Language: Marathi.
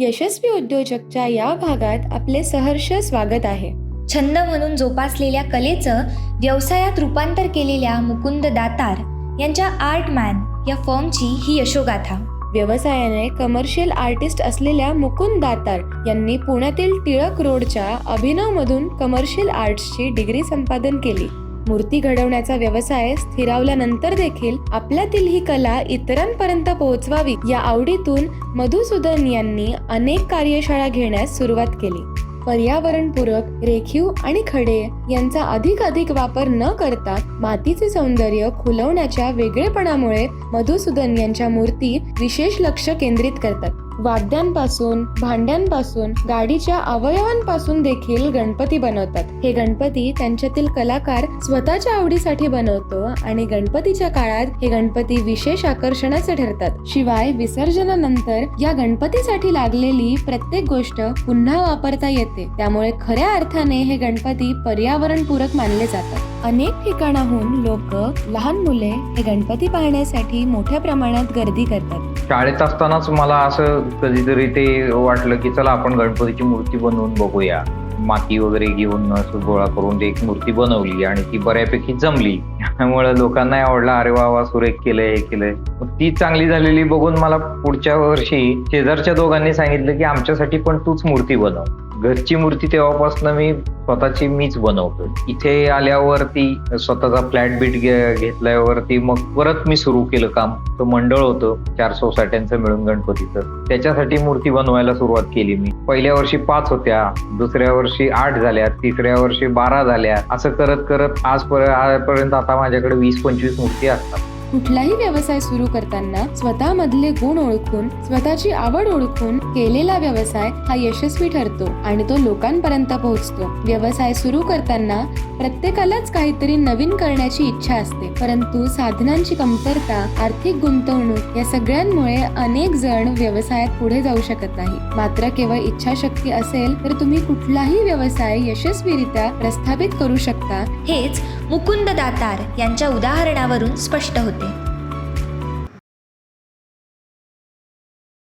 यशस्वी उद्योजकच्या या भागात आपले सहर्ष स्वागत आहे. छंद म्हणून जोपासलेल्या कलेचं व्यवसायात रूपांतर केलेल्या मुकुंद दातार यांच्या आर्टमॅन या फर्मची ही यशोगाथा. व्यवसायाने कमर्शियल आर्टिस्ट असलेल्या मुकुंद दातार यांनी पुण्यातील टिळक रोडच्या अभिनवमधून कमर्शियल आर्ट्सची डिग्री संपादन केली. मूर्ती घडवण्याचा व्यवसाय स्थिरावल्यानंतर देखील आपल्यातील ही कला इतरांपर्यंत पोहोचवावी या आवडीतून मधुसूदन यांनी अनेक कार्यशाळा घेण्यास सुरुवात केली. पर्यावरणपूरक रेखीव आणि खडे यांचा अधिक वापर न करता मातीचे सौंदर्य खुलवण्याच्या वेगळेपणामुळे मधुसूदन यांच्या मूर्ती विशेष लक्ष केंद्रित करतात. वाद्यांपासून, भांड्यांपासून, गाडीच्या अवयवांपासून देखील गणपती बनवतात. हे गणपती त्यांच्यातील कलाकार स्वतःच्या आवडीसाठी बनवतो आणि गणपतीच्या काळात हे गणपती विशेष आकर्षणाचे ठरतात. शिवाय विसर्जनानंतर या गणपतीसाठी लागलेली प्रत्येक गोष्ट पुन्हा वापरता येते. त्यामुळे खऱ्या अर्थाने हे गणपती पर्यावरणपूरक मानले जातात. अनेक ठिकाणाहून लोक, लहान मुले हे गणपती पाहण्यासाठी मोठ्या प्रमाणात गर्दी करतात. शाळेत असतानाच मला असं कधीतरी ते वाटलं की चला आपण गणपतीची मूर्ती बनवून बघूया. माती वगैरे घेऊन असं गोळा करून एक मूर्ती बनवली आणि ती बऱ्यापैकी जमली. त्यामुळे लोकांनाही आवडला. अरे वा सुरेख केलंय, हे केलंय. ती चांगली झालेली बघून मला पुढच्या वर्षी शेजारच्या दोघांनी सांगितलं की आमच्यासाठी पण तूच मूर्ती बनव. घरची मूर्ती तेव्हापासून मी मीच बनवतो. इथे आल्यावरती स्वतःचा फ्लॅट बीट घेतल्यावरती मग परत मी सुरू केलं काम. तो मंडळ होतं 4 सोसायट्यांचं मिळून गणपतीचं. त्याच्यासाठी मूर्ती बनवायला सुरुवात केली मी. पहिल्या वर्षी 5 होत्या, दुसऱ्या वर्षी 8 झाल्या, तिसऱ्या वर्षी 12 झाल्या. असं करत करत आजपर्यंत आता माझ्याकडे 20-25 मूर्ती असतात. कुठलाही व्यवसाय सुरू करताना स्वतःमधले गुण ओळखून, स्वतःची आवड ओळखून केलेला व्यवसाय हा यशस्वी ठरतो आणि तो लोकांपर्यंत पोहोचतो. व्यवसाय सुरू करताना प्रत्येकालाच काहीतरी नवीन करण्याची इच्छा असते, परंतु साधनांची कमतरता, आर्थिक गुंतवणूक या सगळ्यांमुळे अनेक जण व्यवसायात पुढे जाऊ शकत नाही. मात्र केवळ इच्छाशक्ती असेल तर तुम्ही कुठलाही व्यवसाय यशस्वीरित्या प्रस्थापित करू शकता. हेच मुकुंद दातार यांच्या उदाहरणावरून स्पष्ट होते.